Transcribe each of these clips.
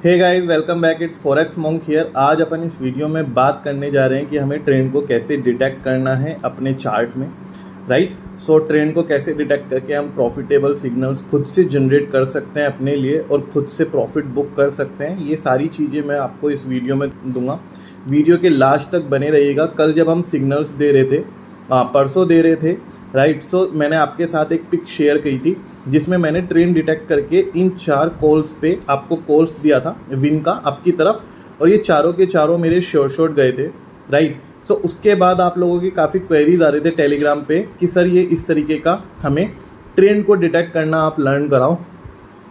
Hey guys, welcome back. It's Forex Monk here. आज अपन इस वीडियो में बात करने जा रहे हैं कि हमें ट्रेंड को कैसे डिटेक्ट करना है अपने चार्ट में, राइट। सो ट्रेंड को कैसे डिटेक्ट करके हम प्रॉफिटेबल सिग्नल्स खुद से जनरेट कर सकते हैं अपने लिए और खुद से प्रॉफिट बुक कर सकते हैं। ये सारी चीज़ें मैं आपको इस वीडियो में दूंगा। वीडियो के लास्ट तक बने रहिएगा। कल जब हम सिग्नल्स दे रहे थे, परसों दे रहे थे, राइट। सो मैंने आपके साथ एक पिक शेयर की थी जिसमें मैंने ट्रेंड डिटेक्ट करके इन 4 कॉल्स पे आपको कॉल्स दिया था विन का आपकी तरफ, और ये चारों के चारों मेरे शॉर्ट गए थे, राइट। सो उसके बाद आप लोगों की काफ़ी क्वेरीज आ रहे थे टेलीग्राम पे कि सर ये इस तरीके का हमें ट्रेंड को डिटेक्ट करना आप लर्न कराओ।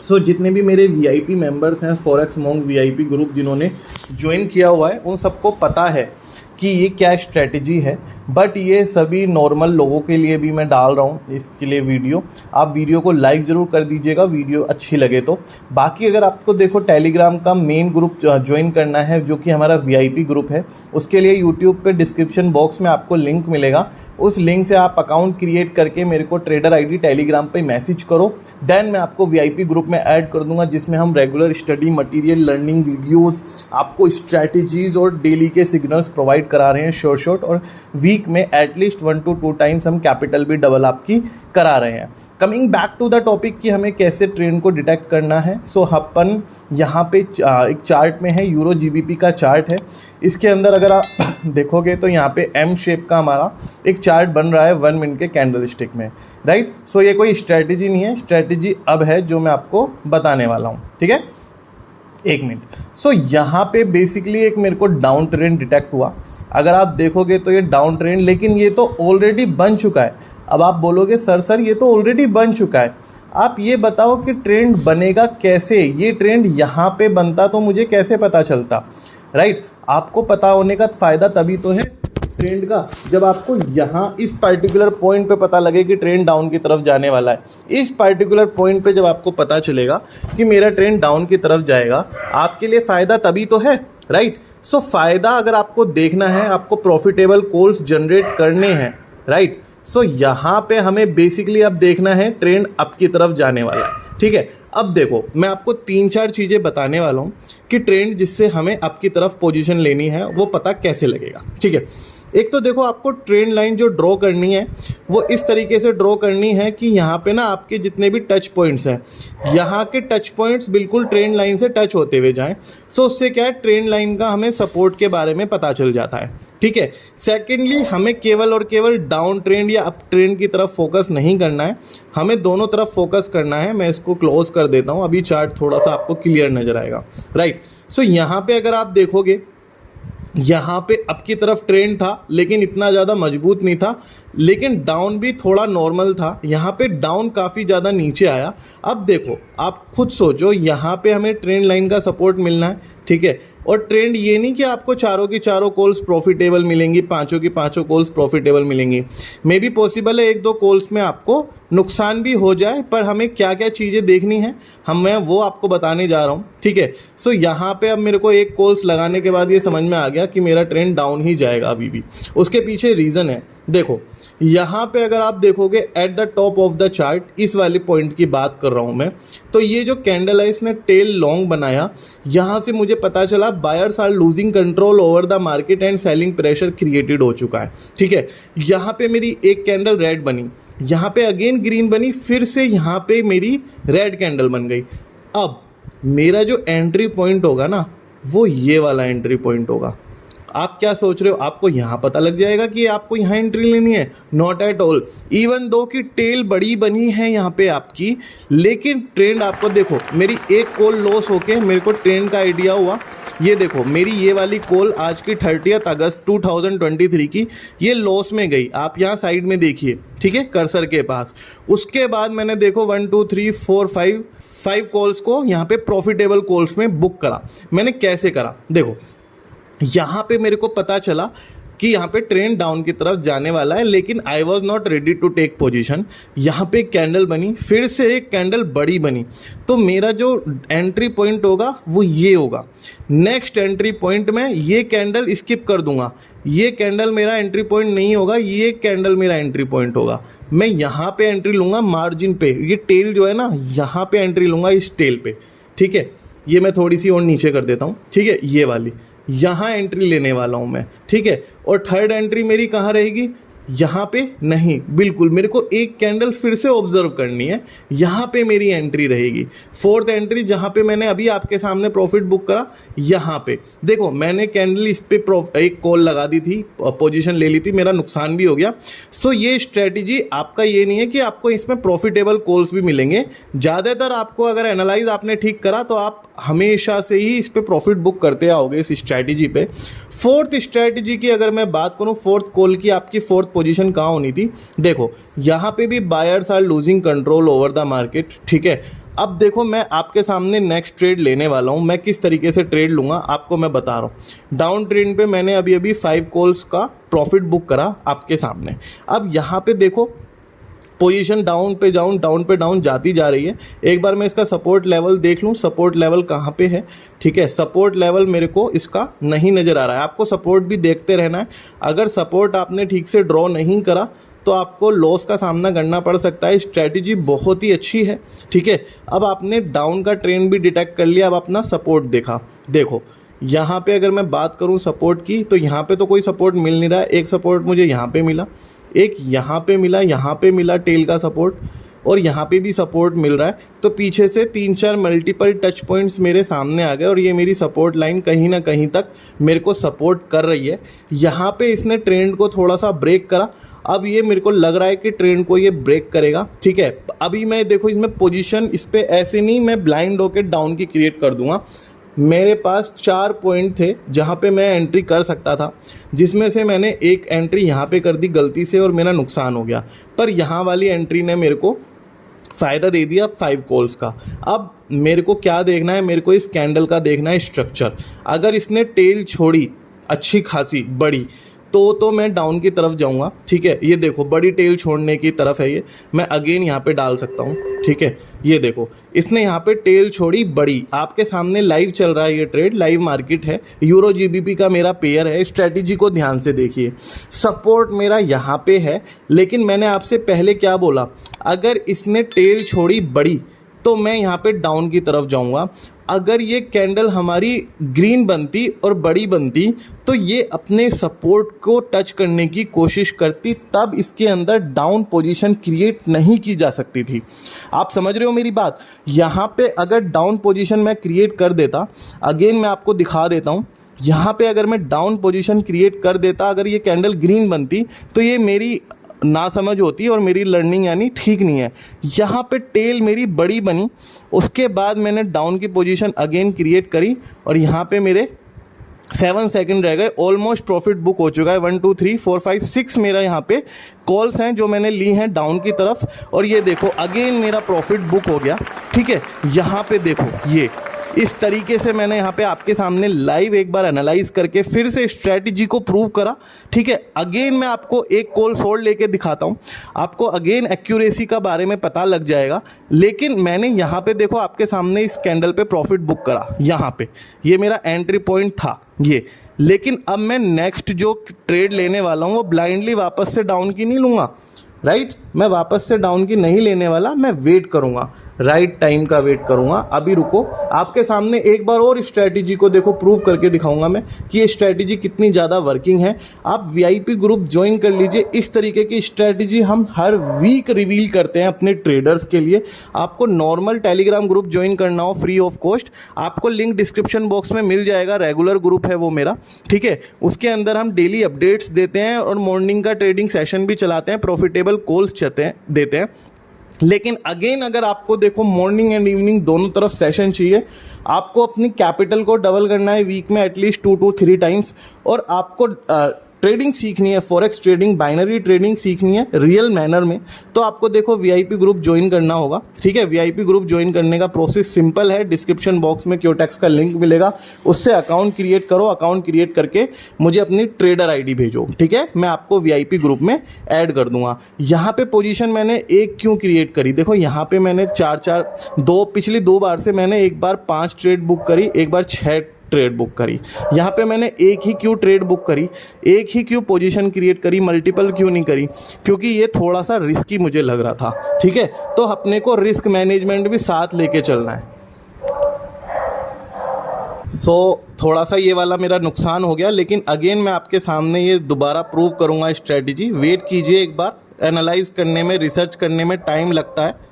सो जितने भी मेरे वीआईपी मेंबर्स हैं, फॉरेक्स मॉन्क वीआईपी ग्रुप जिन्होंने ज्वाइन किया हुआ है, उन सबको पता है कि ये क्या स्ट्रेटजी है। बट ये सभी नॉर्मल लोगों के लिए भी मैं डाल रहा हूँ इसके लिए वीडियो। आप वीडियो को लाइक ज़रूर कर दीजिएगा वीडियो अच्छी लगे तो। बाकी अगर आपको देखो टेलीग्राम का मेन ग्रुप ज्वाइन करना है जो कि हमारा वीआईपी ग्रुप है, उसके लिए यूट्यूब पे डिस्क्रिप्शन बॉक्स में आपको लिंक मिलेगा। उस लिंक से आप अकाउंट क्रिएट करके मेरे को ट्रेडर आईडी टेलीग्राम पे मैसेज करो, देन मैं आपको वीआईपी ग्रुप में ऐड कर दूंगा जिसमें हम regular study material, learning videos, आपको स्ट्रैटेजीज और डेली के सिग्नल्स प्रोवाइड करा रहे हैं शॉर्ट, और वीक में एटलीस्ट 1 to 2 टाइम्स हम कैपिटल भी डबल आपकी करा रहे हैं। Coming back to the topic कि हमें कैसे ट्रेंड को डिटेक्ट करना है। सो अपन यहाँ पे एक चार्ट में है, यूरो जीबीपी का चार्ट है। इसके अंदर अगर आप देखोगे तो यहाँ पे एम शेप का हमारा एक चार्ट बन रहा है 1 मिनट के कैंडल स्टिक में, राइट। सो ये कोई स्ट्रैटेजी नहीं है, स्ट्रैटेजी अब है जो मैं आपको बताने वाला हूँ, ठीक है। 1 मिनट। सो यहाँ पे बेसिकली एक मेरे को डाउन ट्रेंड डिटेक्ट हुआ। अगर आप देखोगे तो ये डाउन ट्रेंड, लेकिन ये तो ऑलरेडी बन चुका है। अब आप बोलोगे सर ये तो ऑलरेडी बन चुका है, आप ये बताओ कि ट्रेंड बनेगा कैसे। ये ट्रेंड यहाँ पे बनता तो मुझे कैसे पता चलता, राइट। आपको पता होने का फ़ायदा तभी तो है ट्रेंड का जब आपको यहाँ इस पर्टिकुलर पॉइंट पे पता लगे कि ट्रेंड डाउन की तरफ जाने वाला है। इस पर्टिकुलर पॉइंट पे जब आपको पता चलेगा कि मेरा ट्रेंड डाउन की तरफ जाएगा, आपके लिए फ़ायदा तभी तो है, राइट। सो फ़ायदा अगर आपको देखना है, आपको प्रॉफिटेबल कॉल्स जनरेट करने हैं, राइट। सो यहाँ पे हमें बेसिकली अब देखना है ट्रेंड अप की तरफ जाने वाला है, ठीक है। अब देखो मैं आपको 3-4 चीज़ें बताने वाला हूँ कि ट्रेंड जिससे हमें अप की तरफ पोजीशन लेनी है वो पता कैसे लगेगा, ठीक है। एक तो देखो आपको ट्रेंड लाइन जो ड्रॉ करनी है वो इस तरीके से ड्रॉ करनी है कि यहाँ पे ना आपके जितने भी टच पॉइंट्स हैं, यहाँ के टच पॉइंट्स बिल्कुल ट्रेंड लाइन से टच होते हुए जाएं। सो उससे क्या है, ट्रेंड लाइन का हमें सपोर्ट के बारे में पता चल जाता है, ठीक है। सेकेंडली हमें केवल और केवल डाउन ट्रेंड या अप ट्रेंड की तरफ फोकस नहीं करना है, हमें दोनों तरफ फोकस करना है। मैं इसको क्लोज कर देता हूँ, अभी चार्ट थोड़ा सा आपको क्लियर नजर आएगा, राइट। सो यहाँ पे अगर आप देखोगे, यहाँ पे अप की तरफ ट्रेंड था लेकिन इतना ज़्यादा मजबूत नहीं था, लेकिन डाउन भी थोड़ा नॉर्मल था। यहाँ पे डाउन काफ़ी ज़्यादा नीचे आया। अब देखो आप खुद सोचो, यहाँ पे हमें ट्रेंड लाइन का सपोर्ट मिलना है, ठीक है। और ट्रेंड ये नहीं कि आपको चारों की चारों कॉल्स प्रॉफिटेबल मिलेंगी, पांचों की पांचों कॉल्स प्रॉफिटेबल मिलेंगी। मे बी पॉसिबल है 1-2 कॉल्स में आपको नुकसान भी हो जाए, पर हमें क्या क्या चीज़ें देखनी है मैं वो आपको बताने जा रहा हूँ, ठीक है। सो यहाँ पे अब मेरे को 1 कॉल्स लगाने के बाद ये समझ में आ गया कि मेरा ट्रेंड डाउन ही जाएगा अभी भी। उसके पीछे रीज़न है, देखो यहाँ पे अगर आप देखोगे at the top of the chart, इस वाले पॉइंट की बात कर रहा हूँ मैं, तो ये जो कैंडल है इसने टेल लॉन्ग बनाया। यहाँ से मुझे पता चला buyers are losing control over the market and selling pressure created हो चुका है, ठीक है। यहाँ पे मेरी एक कैंडल रेड बनी, यहाँ पे अगेन ग्रीन बनी, फिर से यहाँ पे मेरी रेड कैंडल बन गई। अब मेरा जो एंट्री पॉइंट होगा ना, वो ये वाला एंट्री पॉइंट होगा। आप क्या सोच रहे हो, आपको यहाँ पता लग जाएगा कि आपको यहाँ एंट्री लेनी है? Not at all. Even though कि टेल बड़ी बनी है यहाँ पे आपकी, लेकिन ट्रेंड आपको देखो, मेरी एक कॉल लॉस होके मेरे को ट्रेंड का आइडिया हुआ। ये देखो मेरी ये वाली कॉल आज की 30 अगस्त 2023 की, ये लॉस में गई। आप यहाँ साइड में देखिए, ठीक है, कर्सर के पास। उसके बाद मैंने देखो 1 2 3 4 5 कॉल्स को यहाँ पे प्रॉफिटेबल कॉल्स में बुक करा। मैंने कैसे करा, देखो यहाँ पे मेरे को पता चला कि यहाँ पे ट्रेंड डाउन की तरफ जाने वाला है, लेकिन I was not ready to take position. यहाँ पे एक कैंडल बनी, फिर से एक कैंडल बड़ी बनी, तो मेरा जो एंट्री पॉइंट होगा वो ये होगा। नेक्स्ट एंट्री पॉइंट में ये कैंडल स्किप कर दूंगा, ये कैंडल मेरा एंट्री पॉइंट नहीं होगा, ये कैंडल मेरा एंट्री पॉइंट होगा। मैं यहाँ पे एंट्री लूँगा मार्जिन पे, ये टेल जो है ना, यहाँ पे एंट्री लूँगा इस टेल पे, ठीक है। ये मैं थोड़ी सी और नीचे कर देता हूँ, ठीक है, ये वाली यहाँ एंट्री लेने वाला हूँ मैं, ठीक है। और थर्ड एंट्री मेरी कहाँ रहेगी, यहाँ पे नहीं, बिल्कुल मेरे को एक कैंडल फिर से ऑब्जर्व करनी है, यहाँ पे मेरी एंट्री रहेगी। फोर्थ एंट्री जहाँ पे मैंने अभी आपके सामने प्रॉफिट बुक करा, यहाँ पे देखो मैंने कैंडल इस पे एक कॉल लगा दी थी, पोजीशन ले ली थी, मेरा नुकसान भी हो गया। सो ये स्ट्रेटजी आपका ये नहीं है कि आपको इसमें प्रॉफिटेबल कॉल्स भी मिलेंगे। ज़्यादातर आपको अगर एनालाइज आपने ठीक करा तो आप हमेशा से ही इस पे प्रॉफिट बुक करते आओगे इस स्ट्रैटेजी पे। फोर्थ स्ट्रैटेजी की अगर मैं बात करूं, फोर्थ कॉल की आपकी फोर्थ पोजीशन कहाँ होनी थी, देखो यहाँ पे भी buyers are losing control over the market, ठीक है। अब देखो मैं आपके सामने नेक्स्ट ट्रेड लेने वाला हूँ, मैं किस तरीके से ट्रेड लूँगा आपको मैं बता रहा हूँ। डाउन ट्रेंड पे मैंने अभी 5 कॉल्स का प्रॉफिट बुक करा आपके सामने। अब यहाँ पे देखो पोजीशन डाउन पे डाउन जाती जा रही है। एक बार मैं इसका सपोर्ट लेवल देख लूँ, सपोर्ट लेवल कहाँ पे है, ठीक है। सपोर्ट लेवल मेरे को इसका नहीं नज़र आ रहा है, आपको सपोर्ट भी देखते रहना है। अगर सपोर्ट आपने ठीक से ड्रॉ नहीं करा तो आपको लॉस का सामना करना पड़ सकता है। स्ट्रैटेजी बहुत ही अच्छी है, ठीक है। अब आपने डाउन का ट्रेंड भी डिटेक्ट कर लिया, अब अपना सपोर्ट देखा, देखो यहाँ पे अगर मैं बात करूँ सपोर्ट की तो यहाँ पे तो कोई सपोर्ट मिल नहीं रहा है। एक सपोर्ट मुझे यहाँ पे मिला, एक यहाँ पे मिला, यहाँ पे मिला टेल का सपोर्ट, और यहाँ पे भी सपोर्ट मिल रहा है। तो पीछे से 3-4 मल्टीपल टच पॉइंट्स मेरे सामने आ गए और ये मेरी सपोर्ट लाइन कहीं ना कहीं तक मेरे को सपोर्ट कर रही है। यहाँ पे इसने ट्रेंड को थोड़ा सा ब्रेक करा, अब ये मेरे को लग रहा है कि ट्रेंड को ये ब्रेक करेगा, ठीक है। अभी मैं देखो इसमें पोजीशन इस पर ऐसे नहीं मैं ब्लाइंड होकर डाउन की क्रिएट कर दूंगा। मेरे पास 4 पॉइंट थे जहाँ पे मैं एंट्री कर सकता था, जिसमें से मैंने एक एंट्री यहाँ पे कर दी गलती से और मेरा नुकसान हो गया। पर यहाँ वाली एंट्री ने मेरे को फ़ायदा दे दिया 5 कॉल्स का। अब मेरे को क्या देखना है, मेरे को इस कैंडल का देखना है स्ट्रक्चर। अगर इसने टेल छोड़ी अच्छी खासी बड़ी तो मैं डाउन की तरफ जाऊंगा, ठीक है। ये देखो बड़ी टेल छोड़ने की तरफ है, ये मैं अगेन यहाँ पे डाल सकता हूँ, ठीक है। ये देखो इसने यहाँ पे टेल छोड़ी बड़ी, आपके सामने लाइव चल रहा है ये ट्रेड, लाइव मार्केट है, यूरो जीबीपी का मेरा पेयर है। स्ट्रैटेजी को ध्यान से देखिए, सपोर्ट मेरा यहाँ पे है, लेकिन मैंने आपसे पहले क्या बोला, अगर इसने टेल छोड़ी बड़ी तो मैं यहाँ पे डाउन की तरफ जाऊँगा। अगर ये कैंडल हमारी ग्रीन बनती और बड़ी बनती तो ये अपने सपोर्ट को टच करने की कोशिश करती, तब इसके अंदर डाउन पोजीशन क्रिएट नहीं की जा सकती थी। आप समझ रहे हो मेरी बात। यहाँ पे अगर डाउन पोजीशन मैं क्रिएट कर देता, अगेन मैं आपको दिखा देता हूँ, यहाँ पे अगर मैं डाउन पोजीशन क्रिएट कर देता, अगर ये कैंडल ग्रीन बनती तो ये मेरी ना समझ होती और मेरी लर्निंग यानी ठीक नहीं है। यहाँ पे टेल मेरी बड़ी बनी, उसके बाद मैंने डाउन की पोजीशन अगेन क्रिएट करी और यहाँ पे मेरे 7 सेकंड रह गए, ऑलमोस्ट प्रॉफिट बुक हो चुका है। 1 2 3 4 5 6 मेरा यहाँ पे कॉल्स हैं जो मैंने ली हैं डाउन की तरफ, और ये देखो अगेन मेरा प्रॉफिट बुक हो गया, ठीक है। यहाँ पे देखो ये इस तरीके से मैंने यहाँ पे आपके सामने लाइव एक बार एनालाइज करके फिर से स्ट्रैटेजी को प्रूव करा, ठीक है। अगेन मैं आपको एक कॉल सोल्ड लेके दिखाता हूँ, आपको अगेन एक्यूरेसी का बारे में पता लग जाएगा। लेकिन मैंने यहाँ पे देखो आपके सामने इस कैंडल पे प्रॉफिट बुक करा, यहाँ पे ये मेरा एंट्री पॉइंट था ये। लेकिन अब मैं नेक्स्ट जो ट्रेड लेने वाला हूँ वो ब्लाइंडली वापस से डाउन की नहीं लूँगा, राइट। मैं वापस से डाउन की नहीं लेने वाला, मैं वेट करूँगा, राइट टाइम का वेट करूँगा। अभी रुको, आपके सामने एक बार और स्ट्रैटेजी को देखो प्रूव करके दिखाऊंगा मैं कि ये स्ट्रैटेजी कितनी ज़्यादा वर्किंग है। आप वीआईपी ग्रुप ज्वाइन कर लीजिए, इस तरीके की स्ट्रैटेजी हम हर वीक रिवील करते हैं अपने ट्रेडर्स के लिए। आपको नॉर्मल टेलीग्राम ग्रुप ज्वाइन करना हो फ्री ऑफ कॉस्ट, आपको लिंक डिस्क्रिप्शन बॉक्स में मिल जाएगा, रेगुलर ग्रुप है वो मेरा, ठीक है। उसके अंदर हम डेली अपडेट्स देते हैं और मॉर्निंग का ट्रेडिंग सेशन भी चलाते हैं, प्रॉफिटेबल कॉल्स देते हैं। लेकिन अगेन अगर आपको देखो मॉर्निंग एंड इवनिंग दोनों तरफ सेशन चाहिए, आपको अपनी कैपिटल को डबल करना है वीक में एटलीस्ट 2 to 3 टाइम्स, और आपको ट्रेडिंग सीखनी है, फॉरेक्स ट्रेडिंग, बाइनरी ट्रेडिंग सीखनी है रियल मैनर में, तो आपको देखो वीआईपी ग्रुप ज्वाइन करना होगा, ठीक है। वीआईपी ग्रुप ज्वाइन करने का प्रोसेस सिंपल है, डिस्क्रिप्शन बॉक्स में क्योटेक्स का लिंक मिलेगा, उससे अकाउंट क्रिएट करो, अकाउंट क्रिएट करके मुझे अपनी ट्रेडर आईडी भेजो, ठीक है। मैं आपको वीआईपी ग्रुप में ऐड कर दूंगा। यहाँ पे पोजीशन मैंने एक क्यों क्रिएट करी, देखो यहाँ पे मैंने पिछली 2 बार से मैंने एक बार 5 ट्रेड बुक करी, एक बार 6 ट्रेड बुक करी। यहाँ पे मैंने एक ही क्यों ट्रेड बुक करी, एक ही क्यों पोजीशन क्रिएट करी, मल्टीपल क्यों नहीं करी, क्योंकि ये थोड़ा सा रिस्की मुझे लग रहा था, ठीक है। तो अपने को रिस्क मैनेजमेंट भी साथ लेके चलना है। थोड़ा सा ये वाला मेरा नुकसान हो गया, लेकिन अगेन मैं आपके सामने ये दोबारा प्रूव करूँगा स्ट्रेटजी। वेट कीजिए, एक बार एनालाइज करने में, रिसर्च करने में टाइम लगता है।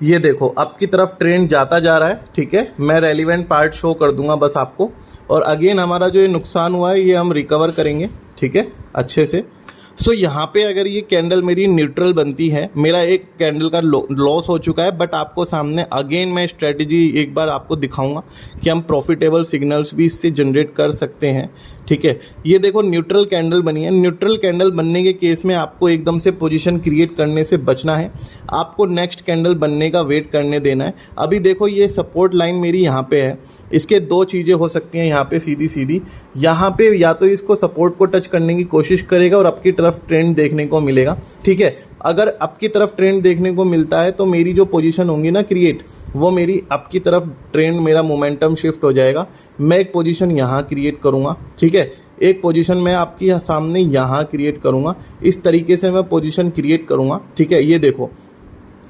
ये देखो अब की तरफ ट्रेंड जाता जा रहा है, ठीक है। मैं रेलिवेंट पार्ट शो कर दूंगा बस आपको, और अगेन हमारा जो ये नुकसान हुआ है ये हम रिकवर करेंगे, ठीक है, अच्छे से। सो यहाँ पे अगर ये कैंडल मेरी न्यूट्रल बनती है, मेरा एक कैंडल का लॉस हो चुका है, बट आपको सामने अगेन मैं स्ट्रेटजी एक बार आपको दिखाऊंगा कि हम प्रॉफिटेबल सिग्नल्स भी इससे जनरेट कर सकते हैं, ठीक है। ये देखो न्यूट्रल कैंडल बनी है। न्यूट्रल कैंडल बनने के केस में आपको एकदम से पोजीशन क्रिएट करने से बचना है, आपको नेक्स्ट कैंडल बनने का वेट करने देना है। अभी देखो ये सपोर्ट लाइन मेरी यहाँ पे है, इसके दो चीज़ें हो सकती हैं यहाँ पे सीधी सीधी। यहाँ पे या तो इसको सपोर्ट को टच करने की कोशिश करेगा और आपकी तरफ ट्रेंड देखने को मिलेगा, ठीक है। अगर आपकी तरफ ट्रेंड देखने को मिलता है तो मेरी जो पोजीशन होंगी ना क्रिएट, वो मेरी आपकी तरफ ट्रेंड, मेरा मोमेंटम शिफ्ट हो जाएगा। मैं एक पोजीशन यहाँ क्रिएट करूँगा, ठीक है। एक पोजीशन मैं आपकी सामने यहाँ क्रिएट करूँगा, इस तरीके से मैं पोजीशन क्रिएट करूँगा, ठीक है। ये देखो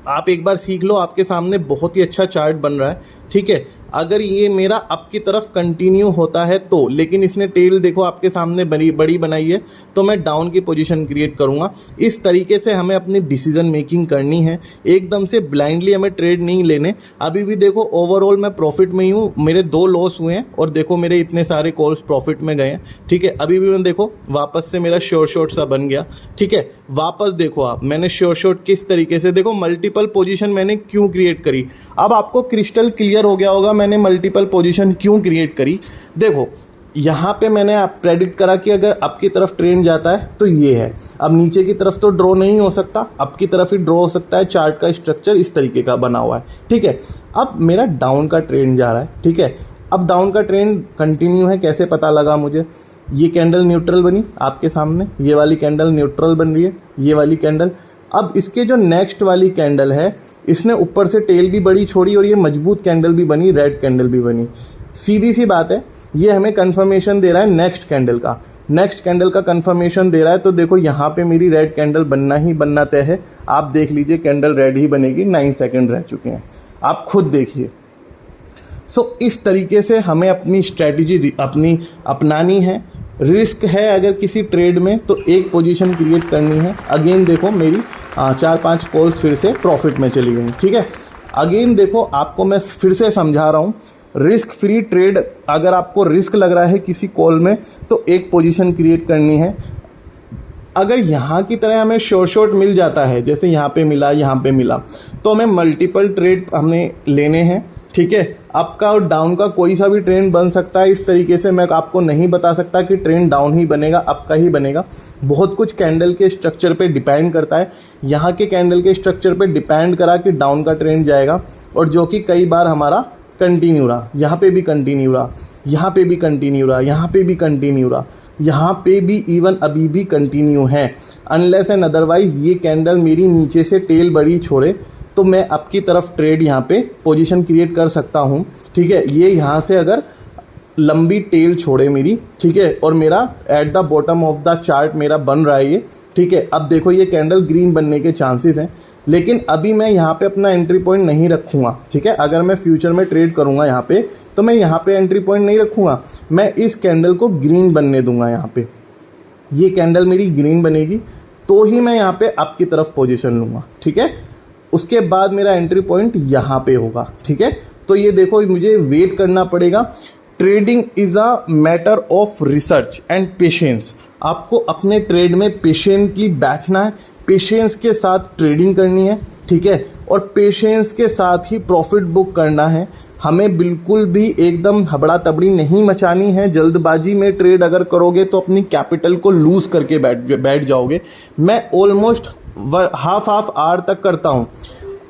आप एक बार सीख लो, आपके सामने बहुत ही अच्छा चार्ट बन रहा है, ठीक है। अगर ये मेरा अप की तरफ कंटिन्यू होता है तो, लेकिन इसने टेल देखो आपके सामने बड़ी बनाई है, तो मैं डाउन की पोजीशन क्रिएट करूँगा। इस तरीके से हमें अपनी डिसीजन मेकिंग करनी है, एकदम से ब्लाइंडली हमें ट्रेड नहीं लेने। अभी भी देखो ओवरऑल मैं प्रॉफिट में ही हूँ, मेरे 2 लॉस हुए हैं और देखो मेरे इतने सारे कॉल्स प्रॉफिट में गए हैं, ठीक है। अभी भी मैं देखो वापस से मेरा श्योर शॉर्ट सा बन गया, ठीक है। वापस देखो आप, मैंने श्योर शॉर्ट किस तरीके से, देखो मल्टीपल पोजीशन मैंने क्यों क्रिएट करी। अब आपको क्रिस्टल क्लियर हो गया होगा मैंने मल्टीपल पोजीशन क्यों क्रिएट करी। देखो यहाँ पे मैंने आप प्रेडिक्ट करा कि अगर अप की तरफ ट्रेंड जाता है तो ये है, अब नीचे की तरफ तो ड्रॉ नहीं हो सकता, अप की तरफ ही ड्रॉ हो सकता है। चार्ट का स्ट्रक्चर इस तरीके का बना हुआ है, ठीक है। अब मेरा डाउन का ट्रेंड जा रहा है, ठीक है। अब डाउन का ट्रेंड कंटिन्यू है, कैसे पता लगा मुझे, ये कैंडल न्यूट्रल बनी आपके सामने, ये वाली कैंडल न्यूट्रल बन रही है, ये वाली कैंडल। अब इसके जो नेक्स्ट वाली कैंडल है, इसने ऊपर से टेल भी बड़ी छोड़ी और ये मजबूत कैंडल भी बनी, रेड कैंडल भी बनी। सीधी सी बात है, ये हमें कंफर्मेशन दे रहा है नेक्स्ट कैंडल का, नेक्स्ट कैंडल का कंफर्मेशन दे रहा है। तो देखो यहाँ पे मेरी रेड कैंडल बनना ही बनना तय है। आप देख लीजिए कैंडल रेड ही बनेगी, 9 सेकंड रह चुके हैं, आप खुद देखिए। सो इस तरीके से हमें अपनी स्ट्रैटेजी अपनी अपनानी है। रिस्क है अगर किसी ट्रेड में तो एक पोजीशन क्रिएट करनी है। अगेन देखो मेरी 4-5 कॉल्स फिर से प्रॉफिट में चली गई, ठीक है। अगेन देखो आपको मैं फिर से समझा रहा हूँ, रिस्क फ्री ट्रेड, अगर आपको रिस्क लग रहा है किसी कॉल में तो एक पोजीशन क्रिएट करनी है। अगर यहाँ की तरह हमें शॉर्ट शॉर्ट मिल जाता है, जैसे यहाँ पे मिला, यहाँ पे मिला, तो हमें मल्टीपल ट्रेड हमें लेने हैं, ठीक है। अप का और डाउन का कोई सा भी ट्रेंड बन सकता है। इस तरीके से मैं आपको नहीं बता सकता कि ट्रेंड डाउन ही बनेगा, अप का ही बनेगा। बहुत कुछ कैंडल के स्ट्रक्चर पे डिपेंड करता है। यहाँ के कैंडल के स्ट्रक्चर पे डिपेंड करा कि डाउन का ट्रेंड जाएगा, और जो कि कई बार हमारा कंटिन्यू रहा। यहाँ पे भी कंटिन्यू रहा, यहाँ पे भी कंटिन्यू रहा, यहाँ पे भी कंटिन्यू रहा, यहाँ पे भी इवन अभी भी कंटिन्यू है। अनलेस एंड अदरवाइज ये कैंडल मेरी नीचे से टेल बड़ी छोड़े तो मैं अप की तरफ ट्रेड यहाँ पे पोजीशन क्रिएट कर सकता हूँ, ठीक है। ये यहाँ से अगर लंबी टेल छोड़े मेरी, ठीक है, और मेरा at the bottom of the chart मेरा बन रहा है ये, ठीक है। अब देखो ये कैंडल ग्रीन बनने के चांसेस हैं, लेकिन अभी मैं यहाँ पे अपना एंट्री पॉइंट नहीं रखूँगा, ठीक है। अगर मैं फ्यूचर में ट्रेड करूँगा यहाँ पे तो मैं यहाँ पे एंट्री पॉइंट नहीं रखूँगा, मैं इस कैंडल को ग्रीन बनने दूंगा। यहाँ पे ये कैंडल मेरी ग्रीन बनेगी तो ही मैं यहाँ पे अप की तरफ पोजीशन लूँगा, ठीक है। उसके बाद मेरा एंट्री पॉइंट यहाँ पे होगा, ठीक है। तो ये देखो मुझे वेट करना पड़ेगा। Trading is a matter of research and patience. आपको अपने ट्रेड में पेशेंटली बैठना है, पेशेंस के साथ ट्रेडिंग करनी है, ठीक है, और पेशेंस के साथ ही प्रॉफिट बुक करना है। हमें बिल्कुल भी एकदम हबड़ा तबड़ी नहीं मचानी है। जल्दबाजी में ट्रेड अगर करोगे तो अपनी कैपिटल को लूज़ करके बैठ जाओगे। मैं ऑलमोस्ट हाफ आवर तक करता हूँ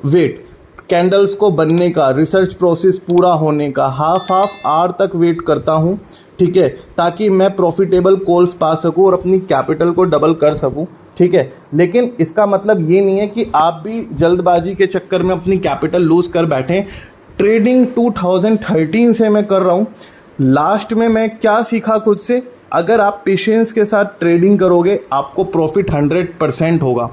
वेट, कैंडल्स को बनने का, रिसर्च प्रोसेस पूरा होने का हाफ आवर तक वेट करता हूँ, ठीक है, ताकि मैं प्रॉफिटेबल कॉल्स पा सकूँ और अपनी कैपिटल को डबल कर सकूँ, ठीक है। लेकिन इसका मतलब ये नहीं है कि आप भी जल्दबाजी के चक्कर में अपनी कैपिटल लूज़ कर बैठें। ट्रेडिंग 2013 से मैं कर रहा हूँ। लास्ट में मैं क्या सीखा खुद से, अगर आप पेशेंस के साथ ट्रेडिंग करोगे आपको प्रॉफिट 100% होगा।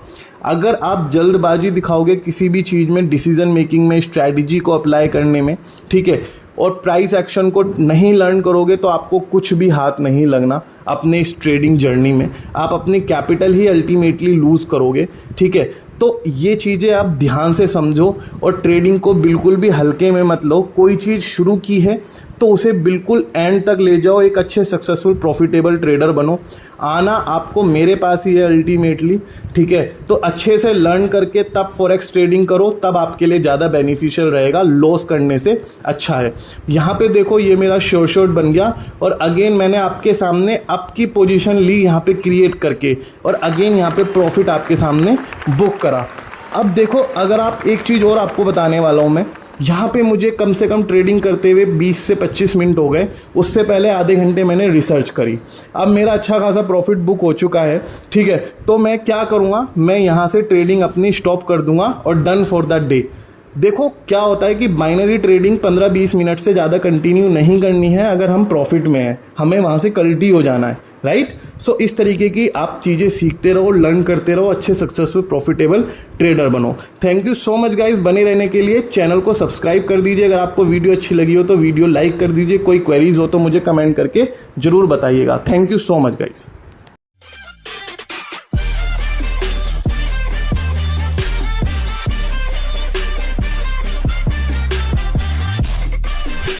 अगर आप जल्दबाजी दिखाओगे किसी भी चीज़ में, डिसीजन मेकिंग में, स्ट्रैटेजी को अप्लाई करने में, ठीक है, और प्राइस एक्शन को नहीं लर्न करोगे तो आपको कुछ भी हाथ नहीं लगना अपने इस ट्रेडिंग जर्नी में। आप अपनी कैपिटल ही अल्टीमेटली लूज़ करोगे, ठीक है। तो ये चीज़ें आप ध्यान से समझो और ट्रेडिंग को बिल्कुल भी हल्के में मत लो। कोई चीज़ शुरू की है तो उसे बिल्कुल एंड तक ले जाओ, एक अच्छे सक्सेसफुल प्रॉफिटेबल ट्रेडर बनो। आना आपको मेरे पास ही है अल्टीमेटली, ठीक है। तो अच्छे से लर्न करके तब फॉरेक्स ट्रेडिंग करो, तब आपके लिए ज़्यादा बेनिफिशियल रहेगा, लॉस करने से अच्छा है। यहाँ पे देखो ये मेरा शॉर्ट बन गया और अगेन मैंने आपके सामने अप की पोजीशन ली यहाँ पे क्रिएट करके और अगेन यहाँ पे प्रॉफिट आपके सामने बुक करा। अब देखो, अगर आप एक चीज़ और आपको बताने वाला हूँ मैं, यहाँ पे मुझे कम से कम ट्रेडिंग करते हुए 20 से 25 मिनट हो गए, उससे पहले आधे घंटे मैंने रिसर्च करी। अब मेरा अच्छा खासा प्रॉफिट बुक हो चुका है, ठीक है। तो मैं क्या करूँगा, मैं यहाँ से ट्रेडिंग अपनी स्टॉप कर दूंगा और डन फॉर द डे। देखो क्या होता है कि बाइनरी ट्रेडिंग 15-20 मिनट से ज़्यादा कंटिन्यू नहीं करनी है अगर हम प्रॉफिट में हैं, हमें वहाँ से कल्टी हो जाना है, राइट। सो इस तरीके की आप चीज़ें सीखते रहो, लर्न करते रहो, अच्छे सक्सेसफुल प्रॉफिटेबल ट्रेडर बनो। Thank you so much guys बने रहने के लिए। चैनल को सब्सक्राइब कर दीजिए। अगर आपको वीडियो अच्छी लगी हो तो वीडियो लाइक कर दीजिए। कोई क्वेरीज हो तो मुझे कमेंट करके जरूर बताइएगा। Thank you so much guys.